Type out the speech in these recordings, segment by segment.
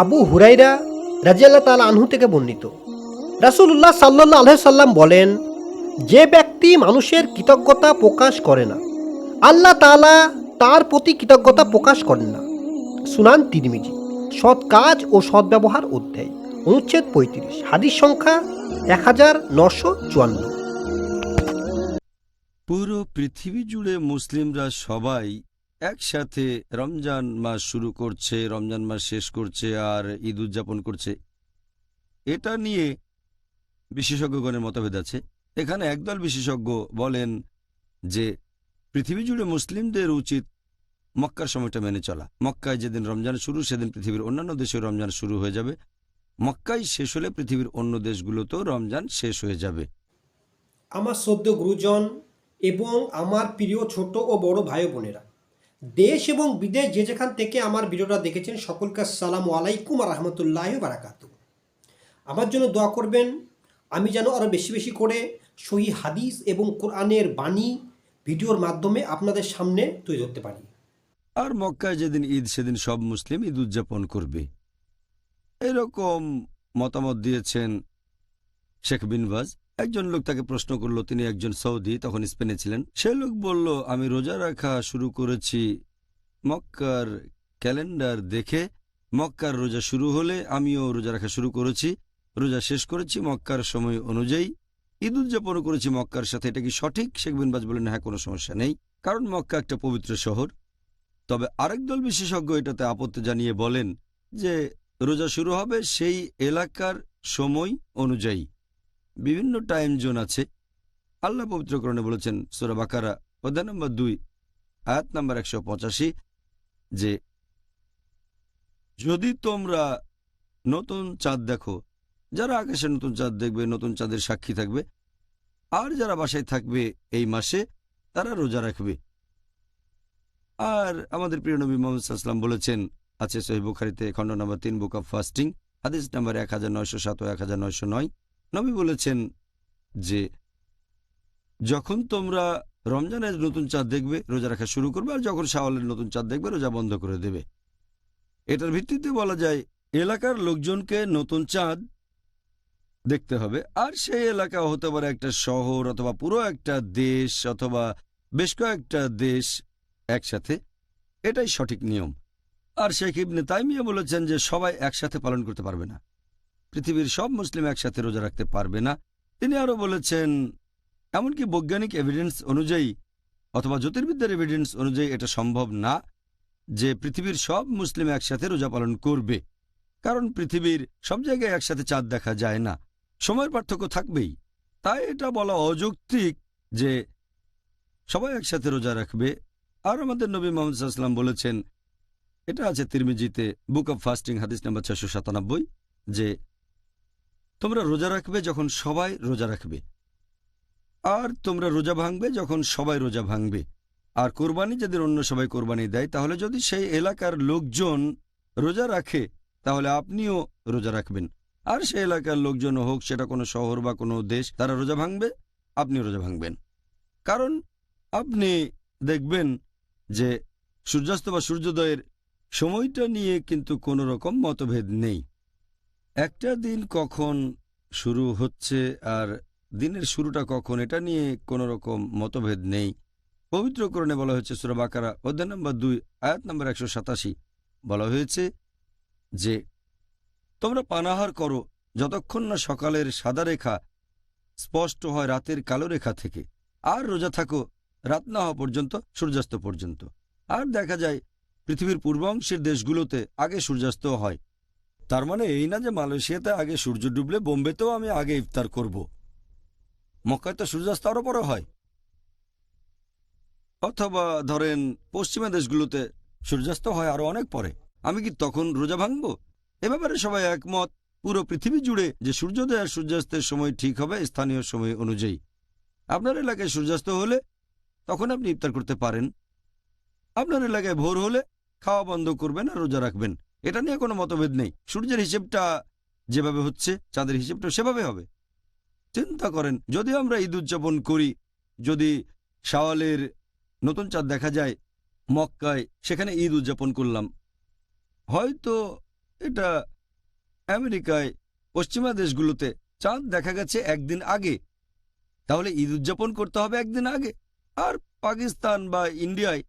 আবু হুরাইরা রাদিয়াল্লাহু তাআলা আনহু থেকে বর্ণিত, রাসূলুল্লাহ সাল্লাল্লাহু আলাইহি সাল্লাম বলেন, যে ব্যক্তি মানুষের কৃতজ্ঞতা প্রকাশ করে না, আল্লাহ তাআলা তার প্রতি কৃতজ্ঞতা প্রকাশ করেন না। সুনান তিরমিজি, সৎ কাজ ও সদ্ব্যবহার অধ্যায়, অনুচ্ছেদ ৩৫, হাদিস সংখ্যা ১৯৫৪। পুরো পৃথিবী জুড়ে মুসলিমরা সবাই একসাথে রমজান মাস শুরু করছে, রমজান মাস শেষ করছে আর ঈদ উদযাপন করছে। এটা নিয়ে বিশেষজ্ঞগণের মতভেদ আছে। এখানে একদল বিশেষজ্ঞ বলেন যে পৃথিবী জুড়ে মুসলিমদের উচিত মক্কার সময়টা মেনে চলা। মক্কায় যেদিন রমজান শুরু সেদিন পৃথিবীর অন্যান্য দেশে রমজান শুরু হয়ে যাবে। মক্কায় শেষ হলে পৃথিবীর অন্য দেশগুলোতেও রমজান শেষ হয়ে যাবে। আমার শ্রদ্ধেয় গুরুজন এবং আমার প্রিয় ছোট ও বড় ভাই বোনেরা, দেশ এবং বিদেশ যে যেখান থেকে আমার ভিডিওটা দেখেছেন, সকলকে আসসালামু আলাইকুম ওয়া রাহমাতুল্লাহি ওয়া বারাকাতুহু। আমার জন্য দোয়া করবেন, আমি যেন আরও বেশি বেশি করে সহিহ হাদিস এবং কোরআনের বাণী ভিডিওর মাধ্যমে আপনাদের সামনে তুলে ধরতে পারি। আর মক্কায় যেদিন ঈদ সেদিন সব মুসলিম ঈদ উদযাপন করবে, এরকম মতামত দিয়েছেন শেখ বিন বাজ। একজন লোক তাকে প্রশ্ন করলো, তিনি একজন সৌদি, তখন স্পেনে ছিলেন। সে লোক বলল, আমি রোজা রাখা শুরু করেছি মক্কার ক্যালেন্ডার দেখে। মক্কার রোজা শুরু হলে আমিও রোজা রাখা শুরু করেছি, রোজা শেষ করেছি মক্কার সময় অনুযায়ী, ঈদ উদযাপন করেছি মক্কার সাথে। এটা কি সঠিক? শেখ বিন বাজ বলেন, হ্যাঁ, কোনো সমস্যা নেই, কারণ মক্কা একটা পবিত্র শহর। তবে আরেক দল বিশেষজ্ঞ এটাতে আপত্তি জানিয়ে বলেন যে রোজা শুরু হবে সেই এলাকার সময় অনুযায়ী। বিভিন্ন টাইম জোন আছে। আল্লাহ পবিত্রকরণে বলেছেন সূরা বাকারা অধ্যায় নম্বর 2 আয়াত নম্বর 185 যে যদি তোমরা নতুন চাঁদ দেখো, যারা আকাশে নতুন চাঁদ দেখবে নতুন চাঁদের সাক্ষী থাকবে, আর যারা বাসায় থাকবে এই মাসে তারা রোজা রাখবে। আর আমাদের প্রিয় নবী মুহাম্মদ সাল্লাল্লাহু আলাইহি ওয়াসাল্লাম বলেছেন, আছে সহিহ বুখারীতে খণ্ড নম্বর 3 বুক অব ফাস্টিং হাদিস নম্বর 1907 ও 1909। নবী বলেছেন যে যখন তোমরা রমজানের নতুন চাঁদ দেখবে রোজা রাখা শুরু করবে, আর যখন শাওয়ালের নতুন চাঁদ দেখবে রোজা বন্ধ করে দেবে। এটার ভিত্তিতে বলা যায় এলাকার লোকজনকে নতুন চাঁদ দেখতে হবে, আর সেই এলাকা হতে পারে একটা শহর অথবা পুরো একটা দেশ অথবা বেশ কয়েকটা দেশ একসাথে। এটাই সঠিক নিয়ম। আর শেখ ইবনে তাইমিয়া বলেছেন যে সবাই একসাথে পালন করতে পারবে না, পৃথিবীর সব মুসলিম একসাথে রোজা রাখতে পারবে না। তিনি আরও বলেছেন এমনকি বৈজ্ঞানিক এভিডেন্স অনুযায়ী অথবা জ্যোতির্বিদ্যার এভিডেন্স অনুযায়ী এটা সম্ভব না যে পৃথিবীর সব মুসলিম একসাথে রোজা পালন করবে, কারণ পৃথিবীর সব জায়গায় একসাথে চাঁদ দেখা যায় না, সময়ের পার্থক্য থাকবেই। তাই এটা বলা অযৌক্তিক যে সবাই একসাথে রোজা রাখবে। আর আমাদের নবী মুহাম্মদ সাল্লাল্লাহু আলাইহি ওয়াসাল্লাম বলেছেন, এটা আছে তিরমিজিতে বুক অব ফাস্টিং হাদিস নাম্বার 697, যে তোমরা রোজা রাখবে যখন সবাই রোজা রাখবে, আর তোমরা রোজা ভাঙবে যখন সবাই রোজা ভাঙবে। আর কোরবানি যেদিন অন্য সবাই কোরবানি দেয়, তাহলে যদি সেই এলাকার লোকজন রোজা রাখে তাহলে আপনিও রোজা রাখবেন। আর সেই এলাকার লোকজন হোক সেটা কোনো শহর বা কোনো দেশ, তারা রোজা ভাঙবে, আপনিও রোজা ভাঙবেন। কারণ আপনি দেখবেন যে সূর্যাস্ত বা সূর্যোদয়ের সময়টা নিয়ে কিন্তু কোনো রকম মতভেদ নেই। একটা দিন কখন শুরু হচ্ছে আর দিনের শুরুটা কখন, এটা নিয়ে কোনো রকম মতভেদ নেই। পবিত্র কোরআনে বলা হয়েছে সূরা বাকারা অধ্যায় নম্বর 2 আয়াত নম্বর 187, বলা হয়েছে যে তোমরা পানাহার করো যতক্ষণ না সকালের সাদা রেখা স্পষ্ট হয় রাতের কালো রেখা থেকে, আর রোজা থাকো রাত না হওয়া পর্যন্ত, সূর্যাস্ত পর্যন্ত। আর দেখা যায় পৃথিবীর পূর্বাংশের দেশগুলোতে আগে সূর্যাস্ত হয়। তার মানে এই না যে মালয়েশিয়াতে আগে সূর্য ডুবলে বোম্বেতেও আমি আগে ইফতার করব। মক্কায় তো সূর্যাস্ত আরও পরে হয়। অথবা ধরেন পশ্চিমা দেশগুলোতে সূর্যাস্ত হয় আরও অনেক পরে, আমি কি তখন রোজা ভাঙব? এ ব্যাপারে সবাই একমত পুরো পৃথিবী জুড়ে যে সূর্যোদয় আর সূর্যাস্তের সময় ঠিক হবে স্থানীয় সময় অনুযায়ী। আপনার এলাকায় সূর্যাস্ত হলে তখন আপনি ইফতার করতে পারেন, আপনার এলাকায় ভোর হলে খাওয়া বন্ধ করবেন আর রোজা রাখবেন। এটা নিয়ে কোনো মতভেদ নেই। সূর্যের হিসেবটা যেভাবে হচ্ছে চাঁদের হিসেবটা সেভাবে হবে। চিন্তা করেন, যদি আমরা ঈদ উদযাপন করি, যদি শাওয়ালের নতুন চাঁদ দেখা যায় মক্কায়, সেখানে ঈদ উদযাপন করলাম, হয়তো এটা আমেরিকায়, পশ্চিমা দেশগুলোতে চাঁদ দেখা গেছে একদিন আগে, তাহলে ঈদ উদযাপন করতে হবে একদিন আগে। আর পাকিস্তান বা ইন্ডিয়ায়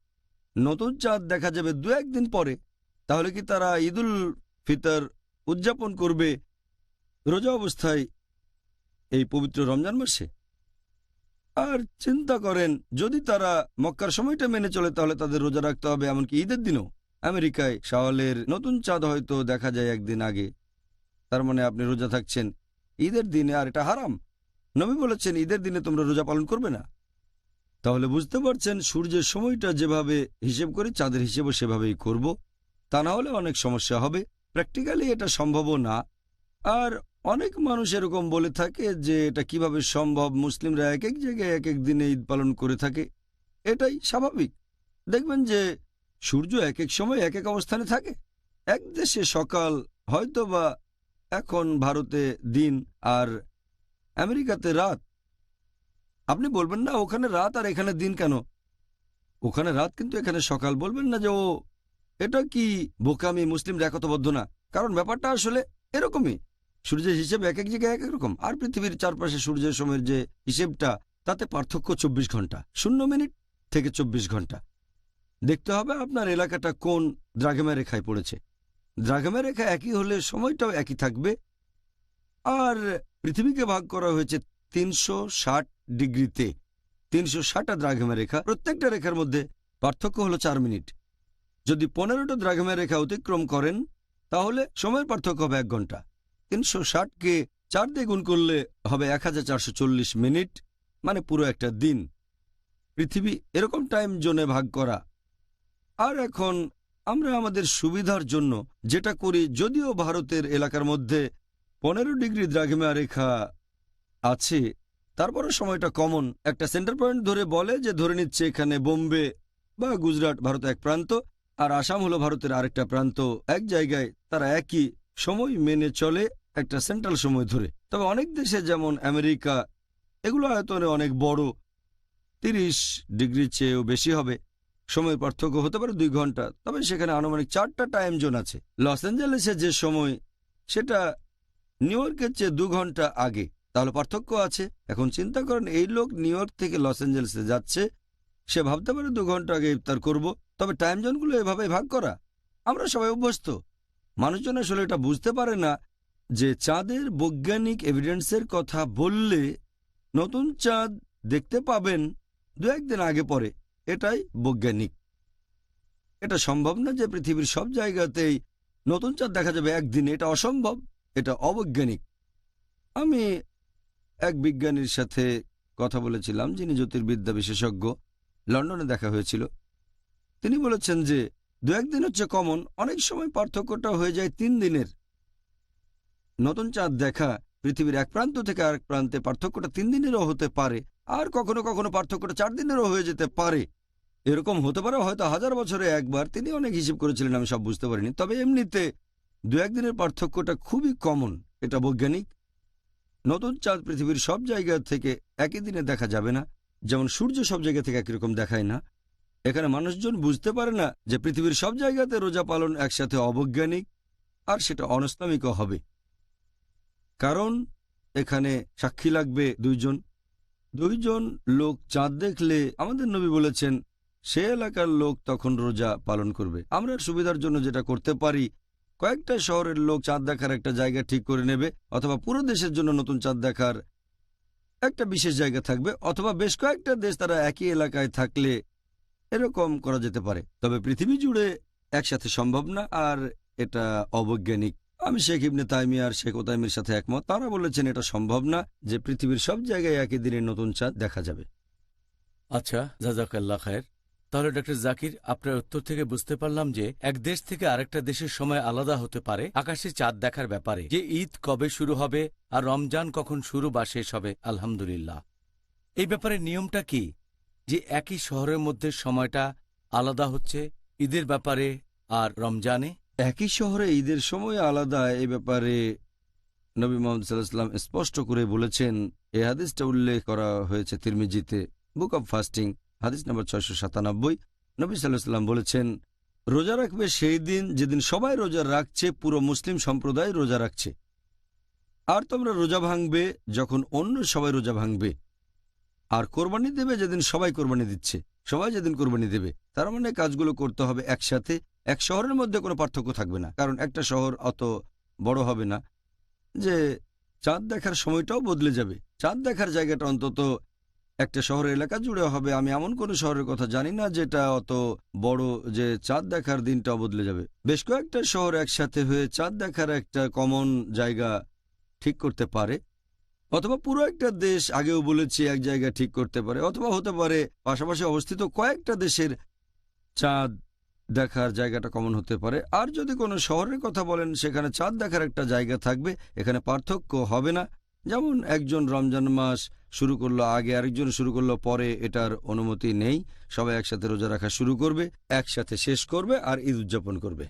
নতুন চাঁদ দেখা যাবে 2-1 দিন পরে, তাহলে কি তারা ঈদুল ফিতর উদযাপন করবে রোজা অবস্থায় এই পবিত্র রমজান মাসে? আর চিন্তা করেন, যদি তারা মক্কার সময়টা মেনে চলে তাহলে তাদের রোজা রাখতে হবে এমনকি ঈদের দিনও। আমেরিকায় শাওয়ালের নতুন চাঁদ হয়তো দেখা যায় একদিন আগে, তার মানে আপনি রোজা থাকছেন ঈদের দিনে, আর এটা হারাম। নবী বলেছেন ঈদের দিনে তোমরা রোজা পালন করবে না। তাহলে বুঝতে পারছেন, সূর্যের সময়টা যেভাবে হিসেব করে চাঁদের হিসেবও সেভাবেই করব, তা না হলে অনেক সমস্যা হবে। প্র্যাকটিক্যালি এটা সম্ভবও না। আর অনেক মানুষ এরকম বলে থাকে যে এটা কিভাবে সম্ভব, মুসলিমরা এক এক জায়গায় এক এক দিনে ঈদ পালন করে থাকে। এটাই স্বাভাবিক। দেখবেন যে সূর্য এক এক সময় এক এক অবস্থানে থাকে। এক দেশে সকাল, হয়তো বা এখন ভারতে দিন, আর আমেরিকাতে রাত। আপনি বলবেন না ওখানে রাত আর এখানে দিন কেন, ওখানে রাত কিন্তু এখানে সকাল। বলবেন না যে ও এটা কি বোকামি, মুসলিমরা একতাবদ্ধ না। কারণ ব্যাপারটা আসলে এরকমই। সূর্যের হিসেব এক এক জায়গায় এক এক রকম, আর পৃথিবীর চারপাশে সূর্যের সময়ের যে হিসেবটা, তাতে পার্থক্য 24 ঘন্টা, 0 মিনিট থেকে 24 ঘন্টা। দেখতে হবে আপনার এলাকাটা কোন দ্রাঘিমা রেখায় পড়েছে। দ্রাঘিমা রেখা একই হলে সময়টাও একই থাকবে। আর পৃথিবীকে ভাগ করা হয়েছে 360 ডিগ্রিতে। 360টা দ্রাঘিমা রেখা, প্রত্যেকটা রেখার মধ্যে পার্থক্য হলো 4 মিনিট। যদি 15টা দ্রাঘিমা রেখা অতিক্রম করেন তাহলে সময়ের পার্থক্য হবে 1 ঘন্টা। 360কে 4 দিয়ে গুণ করলে হবে 1440 মিনিট, মানে পুরো একটা দিন। পৃথিবী এরকম টাইম জোনে ভাগ করা। আর এখন আমরা আমাদের সুবিধার জন্য যেটা করি, যদিও ভারতের এলাকার মধ্যে 15 ডিগ্রি দ্রাঘিমা রেখা আছে, তারপরে সময়টা কমন একটা সেন্টার পয়েন্ট ধরে বলে যে ধরে নিচ্ছে এখানে বোম্বে বা গুজরাট ভারতের এক প্রান্ত, আর আসাম হলো ভারতের আরেকটা প্রান্ত। এক জায়গায় তারা একই সময় মেনে চলে, একটা সেন্ট্রাল সময় ধরে। তবে অনেক দেশে যেমন আমেরিকা, এগুলো আয়তনে অনেক বড়, 30 ডিগ্রির চেয়েও বেশি হবে। সময়ের পার্থক্য হতে পারে 2 ঘন্টা, তবে সেখানে আনুমানিক 4টা টাইম জোন আছে। লস অ্যাঞ্জেলেসে যে সময়, সেটা নিউ ইয়র্কের চেয়ে 2 ঘন্টা আগে, তাহলে পার্থক্য আছে। এখন চিন্তা করেন, এই লোক নিউ ইয়র্ক থেকে লস অ্যাঞ্জেলেসে যাচ্ছে, সে ভাবতে পারে 2 ঘন্টা আগে ইফতার করব। তবে টাইম জোনগুলো এভাবে ভাগ করা, আমরা সবাই অভ্যস্ত। মানুষজন আসলে এটা বুঝতে পারে না যে চাঁদের বৈজ্ঞানিক এভিডেন্সের কথা বললে নতুন চাঁদ দেখতে পাবেন 2-1 দিন আগে পরে, এটাই বৈজ্ঞানিক। এটা সম্ভব না যে পৃথিবীর সব জায়গাতেই নতুন চাঁদ দেখা যাবে একদিনে, এটা অসম্ভব, এটা অবৈজ্ঞানিক। আমি এক বিজ্ঞানীর সাথে কথা বলেছিলাম যিনি জ্যোতির্বিদ্যা বিশেষজ্ঞ, লন্ডনে দেখা হয়েছিল। তিনি বলেছেন যে 2-1 দিন হচ্ছে কমন, অনেক সময় পার্থক্যটা হয়ে যায় 3 দিনের। নতুন চাঁদ দেখা পৃথিবীর এক প্রান্ত থেকে আরেক প্রান্তে পার্থক্যটা 3 দিনেরও হতে পারে, আর কখনো কখনো পার্থক্যটা 4 দিনেরও হয়ে যেতে পারে। এরকম হতে পারে হয়তো 1000 বছরে একবার। তিনি অনেক হিসেব করেছিলেন, আমি সব বুঝতে পারিনি। তবে এমনিতে 2-1 দিনের পার্থক্যটা খুবই কমন, এটা বৈজ্ঞানিক। নতুন চাঁদ পৃথিবীর সব জায়গা থেকে একই দিনে দেখা যাবে না, যেমন সূর্য সব জায়গা থেকে একই রকম দেখায় না। এখানে মানুষজন বুঝতে পারে না যে পৃথিবীর সব জায়গাতে রোজা পালন একসাথে অবৈজ্ঞানিক, আর সেটা অনাস্তামিকও হবে। কারণ এখানে সাক্ষী লাগবে 2 জন লোক চাঁদ দেখলে আমাদের নবী বলেছেন সে এলাকার লোক তখন রোজা পালন করবে। আমরা সুবিধার জন্য যেটা করতে পারি, কয়েকটা শহরের লোক চাঁদ দেখার একটা জায়গা ঠিক করে নেবে, অথবা পুরো দেশের জন্য নতুন চাঁদ দেখার একটা বিশেষ জায়গা থাকবে, অথবা বেশ কয়েকটা দেশ তারা একই এলাকায় থাকলে এরকম করা যেতে পারে। তবে পৃথিবী জুড়ে একসাথে সম্ভব না, আর এটা অবৈজ্ঞানিক। আমি শেখ ইবনে তাইমিয়া আর শেখ ওতাইমির সাথে একমত। তারা বলেছেন এটা সম্ভব না যে পৃথিবীর সব জায়গায় একই দিনে নতুন চাঁদ দেখা যাবে। আচ্ছা, জাযাকাল্লাহ খায়ের। তাহলে ডক্টর জাকির, আপনার উত্তর থেকে বুঝতে পারলাম যে এক দেশ থেকে আরেকটা দেশের সময় আলাদা হতে পারে আকাশে চাঁদ দেখার ব্যাপারে, যে ঈদ কবে শুরু হবে আর রমজান কখন শুরু বা শেষ হবে। আলহামদুলিল্লাহ। এই ব্যাপারে নিয়মটা কি যে একই শহরের মধ্যে সময়টা আলাদা হচ্ছে ঈদের ব্যাপারে আর রমজানে? একই শহরে ঈদের সময় আলাদা, এই ব্যাপারে নবী মুহাম্মদ সাল্লাল্লাহু আলাইহি ওয়াসাল্লাম স্পষ্ট করে বলেছেন। এই হাদিসটা উল্লেখ করা হয়েছে তিরমিজিতে, বুক অব ফাস্টিং, হাদিস নম্বর 697। নবী সাল্লাল্লাহু আলাইহি ওয়াসাল্লাম বলেছেন, রোজা রাখবে সেই দিন যেদিন সবাই রোজা রাখছে, পুরো মুসলিম সম্প্রদায় রোজা রাখছে। আর তোমরা রোজা ভাঙবে যখন অন্য সবাই রোজা ভাঙবে। আর কোরবানি দেবে যেদিন সবাই কোরবানি দিচ্ছে, সবাই যেদিন কোরবানি দেবে। তার মানে কাজগুলো করতে হবে একসাথে। এক শহরের মধ্যে কোনো পার্থক্য থাকবে না, কারণ একটা শহর অত বড় হবে না যে চাঁদ দেখার সময়টাও বদলে যাবে। চাঁদ দেখার জায়গাটা অন্তত একটা শহরের এলাকা জুড়ে হবে। আমি এমন কোনো শহরের কথা জানি না যেটা অত বড় যে চাঁদ দেখার দিনটাও বদলে যাবে। বেশ কয়েকটা শহর একসাথে হয়ে চাঁদ দেখার একটা কমন জায়গা ঠিক করতে পারে, অথবা পুরো একটা দেশ, আগেও বলেছি, এক জায়গা ঠিক করতে পারে, অথবা হতে পারে পাশাপাশি অবস্থিত কয়েকটা দেশের চাঁদ দেখার জায়গাটা কমন হতে পারে। আর যদি কোনো শহরের কথা বলেন, সেখানে চাঁদ দেখার একটা জায়গা থাকবে, এখানে পার্থক্য হবে না। যেমন একজন রমজান মাস শুরু করলো আগে, আরেকজন শুরু করলো পরে, এটার অনুমতি নেই। সবাই একসাথে রোজা রাখা শুরু করবে, একসাথে শেষ করবে আর ঈদ উদযাপন করবে।